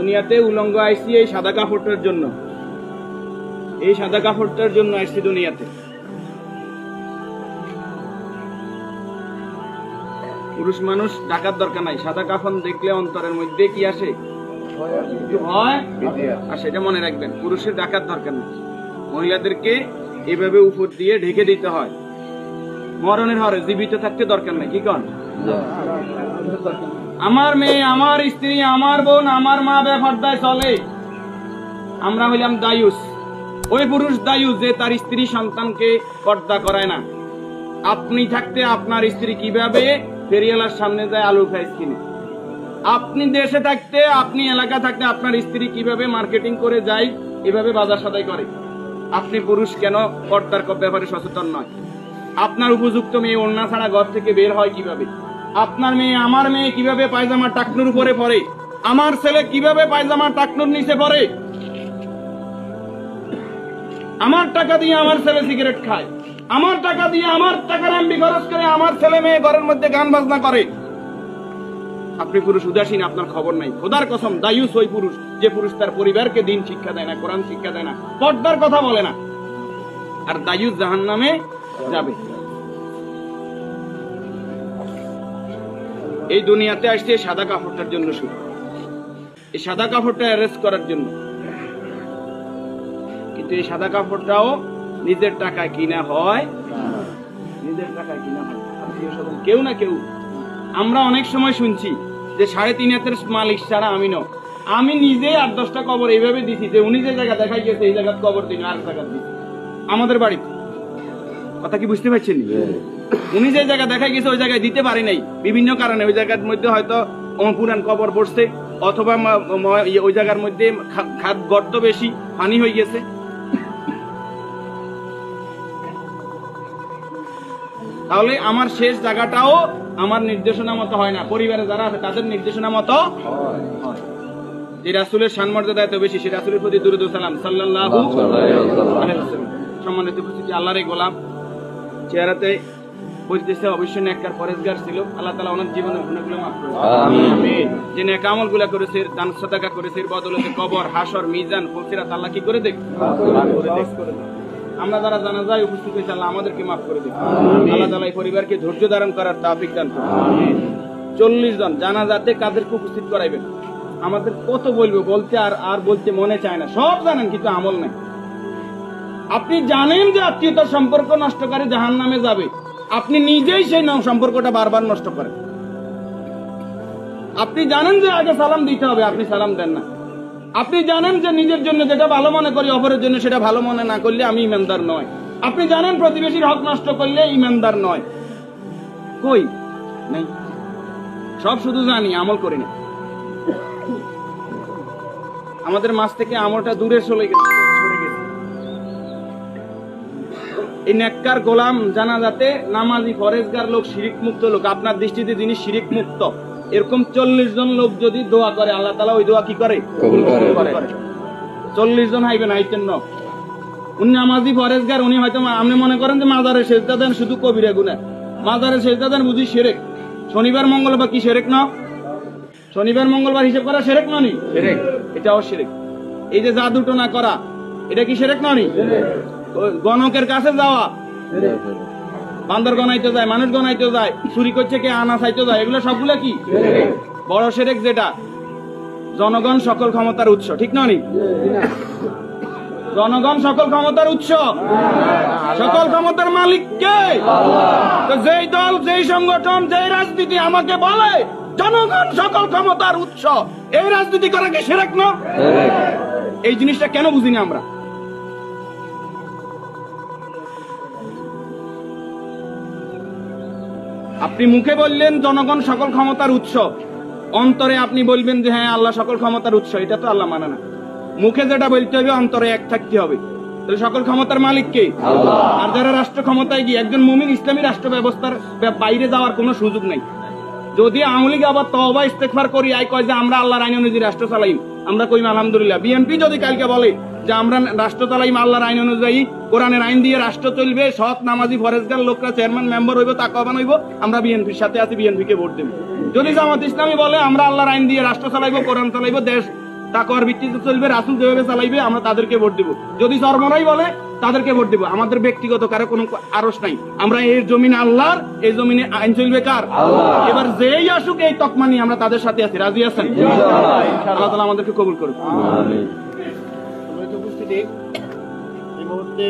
দুনিয়াতে উলঙ্গ আইসি এই সাদা কাপড়টার জন্য, এই সাদা কাপড়টার জন্য আইসি দুনিয়াতে। পুরুষ মানুষ ঢাকার দরকার নাই, সাদা কাফন দেখলে অন্তরের মধ্যে কি আসে, হয়, আর সেটা মনে রাখবেন, পুরুষের ঢাকার দরকার নেই। মহিলাদেরকে এভাবে উপর দিয়ে ঢেকে দিতে হয়। মরণের হরে জীবিত থাকতে দরকার নাই, কি কন? আমার মেয়ে, আমার স্ত্রী, আমার বোন, আমার মা বেপরদায় চলে, আমরা হইলাম দায়ুস। ওই পুরুষ দায়ুস যে তার স্ত্রী সন্তানকে পর্দা করায় না। আপনি থাকতে আপনার স্ত্রী কিভাবে ফেরিওয়ালার সামনে যায় আলু ফ্রাইস কিনে, আপনি দেশে থাকতে, আপনি এলাকা থাকতে আপনার স্ত্রী কিভাবে মার্কেটিং করে যায়, এভাবে বাজার সদাই করে, আপনি পুরুষ কেন পর্দার ব্যাপারে সচেতন নয়? আপনার উপযুক্ত মেয়ে ওড়না ছাড়া ঘর থেকে বের হয় কিভাবে? আপনার মেয়ে, আমার মেয়ে কিভাবে পায়জামা টাকনুর উপরে পরে? আমার ছেলে কিভাবে পায়জামা টাকনুর নিচে পরে? আমার টাকা দিয়ে আমার ছেলে সিগারেট খায়, আমার টাকা দিয়ে, আমার টাকার এমবি খরচ করে আমার ছেলে মেয়ে ঘরের মধ্যে গান বাজনা করে। আপনি পুরুষ উদাসীন, আপনার খবর নাই। খোদার কসম, দায়ুস ওই পুরুষ যে পুরুষ তার পরিবারকে দিন শিক্ষা দেয় না, কোরআন শিক্ষা দেয় না, পর্দার কথা বলে না, আর দায়ুস জাহান্নামে যাবে। এই দুনিয়াতে আসছে সাদা কাপড়টার জন্য, শুধু এই সাদা কাপড়টা অ্যারেস্ট করার জন্য। কিন্তু এই সাদা কাপড়টাও নিজের টাকায় কিনা হয়, নিজের টাকায় কিনা হয়। কেউ না কেউ, আমরা অনেক সময় শুনছি যে 3.5 হাতের মালিক ছাড়া আমি ন, আমি নিজে 8-10টা কবর এইভাবে দিছি যে উনি যে জায়গা দেখাই গেছে এই জায়গায় কবর দিন, আর জায়গা দিন আমাদের বাড়িতে। কথা কি বুঝতে পারছেন? উনি যে জায়গা দেখাই গেছে ওই জায়গায় দিতে পারি নাই বিভিন্ন কারণে। ওই জায়গার মধ্যে হয়তো পুরান কবর পড়ছে, অথবা ওই জায়গার মধ্যে খাদ গর্ত বেশি, পানি হয়ে গেছে। তাহলে আমার শেষ জায়গাটাও আমার নির্দেশনা মতো হয় না, পরিবারে যারা আছে তাদের নির্দেশনা মতো হয়। যে রাসূলের শানমর্যাদা এত বেশি, সে রাসূলের প্রতি দুরূদ ও সালাম সাল্লাল্লাহু আলাইহি ওয়াসাল্লাম। সম্মানিত উপস্থিতি, আল্লাহর গোলাম চেহারাতে বলতেছে অবশ্যই নেককার পরেজগার ছিল। আল্লাহ তাআলা ওনার জীবনের গুনাহগুলো মাফ করুন, আমিন। যে নেক আমলগুলো করেছে, দান সাদাকা করেছে, এর বদৌলতে কবর, হাসর, মিজান, ফুলসিরাত আল্লাহ কি করে দেখ, আমরা যারা জানাজায় উপস্থিত হয়েছে আল্লাহ আমাদেরকে মাফ করে দেন। আল্লাহ তাআলা এই পরিবারকে ধৈর্য ধারণ করার তৌফিক দান করুন, আমিন। 40 জন জানাজাতে কাদেরকে উপস্থিত করাইবেন? আমাদের কত বলবো, বলতে আর বলতে মনে চায় না। সব জানেন কিন্তু আমল নাই। আপনি জানেন যে আত্মীয়তার সম্পর্ক নষ্ট করে জাহান্নামে যাবে, আপনি নিজেই সেই সম্পর্কটা বারবার নষ্ট করেন। আপনি জানেন যে আগে সালাম দিতে হবে, আপনি সালাম দেন না। আপনি জানেন যে নিজের জন্য যেটা ভালো মনে করি অপরের জন্য সেটা ভালো মনে না করলে আমি ইমানদার নয়। আপনি জানেন প্রতিবেশীর হক নষ্ট করলে ইমানদার নয়। কই নাই, সব শুধু জানি, আমল করি না। আমাদের মাঝ থেকে আমলটা দূরে সরে গেছে। এই নেককার গোলাম জানাজাতে নামাজি পরেজগার লোক, শিরিক মুক্ত লোক, আপনার দৃষ্টিতে যিনি শিরিক মুক্ত, এরকম 40 জন লোক যদি দোয়া করে আল্লাহ তাআলা ওই দোয়া কি করে? কবুল করে। 40 জন হাইবেন, আইতেন না। উনি নামাজি পরেজগার, উনি হয়তো আপনি মনে করেন যে মাজারে সেজদা দেন শুধু কবিরা গুনাহ, মাজারে সেজদা দেন বুঝি শিরক। শনিবার মঙ্গলবার কি শিরক না? শনিবার মঙ্গলবার হিসাব করা শিরক না? নি শিরক, এটাও শিরক। এই যে জাদু টোনা করা, এটা কি শিরক না? নি গণকের কাছে যাওয়া, বান্দর গনাইতে যায়, মানুষ গনাইতে যায়, চুরি করছে কে, আনা চাইতে যায়, এগুলো সবগুলো কি বড় শিরক। যেটা জনগণ সকল ক্ষমতার উৎস, ঠিক না? নি জনগণ সকল ক্ষমতার উৎস, সকল ক্ষমতার মালিক কে? তো যেই দল, যেই সংগঠন, যেই রাজনীতি আমাকে বলে জনগণ সকল ক্ষমতার উৎস, এই রাজনীতি করা কি শিরক না? এই জিনিসটা কেন বুঝিনি আমরা? আপনি মুখে বললেন জনগণ সকল ক্ষমতার উৎস, অন্তরে আপনি বলবেন যে হ্যাঁ আল্লাহ সকল ক্ষমতার উৎস, এটা তো আল্লাহ মানে না। মুখে যেটা বলতে হবে অন্তরে এক থাকতে হবে। তাহলে সকল ক্ষমতার মালিক কে? আল্লাহ। আর যারা রাষ্ট্র ক্ষমতায় গিয়ে, একজন মুমিন ইসলামী রাষ্ট্র ব্যবস্থার বাইরে যাওয়ার কোনো সুযোগ নাই। যদি আওয়ামী লীগ আবার তওবা ইস্তেগফার করি আই কয় যে আমরা আল্লাহর আইন অনুযায়ী রাষ্ট্র চালাইম, আমরা কইম আলহামদুলিল্লাহ। বিএনপি যদি কালকে বলে যে আমরা রাষ্ট্র চালাইম আল্লাহর আইন অনুযায়ী, কোরআনের আইন দিয়ে রাষ্ট্র চলবে, সৎ নামাজি ফরেজগার লোকরা চেয়ারম্যান মেম্বার হইব, তাকওয়াবান হইব, আমরা বিএনপির সাথে আছি, বিএনপি কে ভোট দেব। যদি জামাত ইসলামী বলে আমরা আল্লাহর আইন দিয়ে রাষ্ট্র চালাইবো, কোরআন চালাইবো, দেশ তাকওয়ার ভিত্তিতে চলবে, রাসূল যেভাবে চালাইবে আমরা তাদেরকে ভোট দিব। যদি চরমরাই বলে তাদেরকে ভোট দিব। আমাদের ব্যক্তিগত কারো কোনো আরস নাই। আমরা এই জমিন আল্লাহর, এই জমিনে আইন চলবে কার? আল্লাহ। এবার যেই আসুক এই তকমা নিয়ে আমরা তাদের সাথে আছি। রাজি আছেন? আল্লাহ তাআলা আমাদেরকে কবুল করুন। আমিন। উপস্থিতি এই মুহূর্তে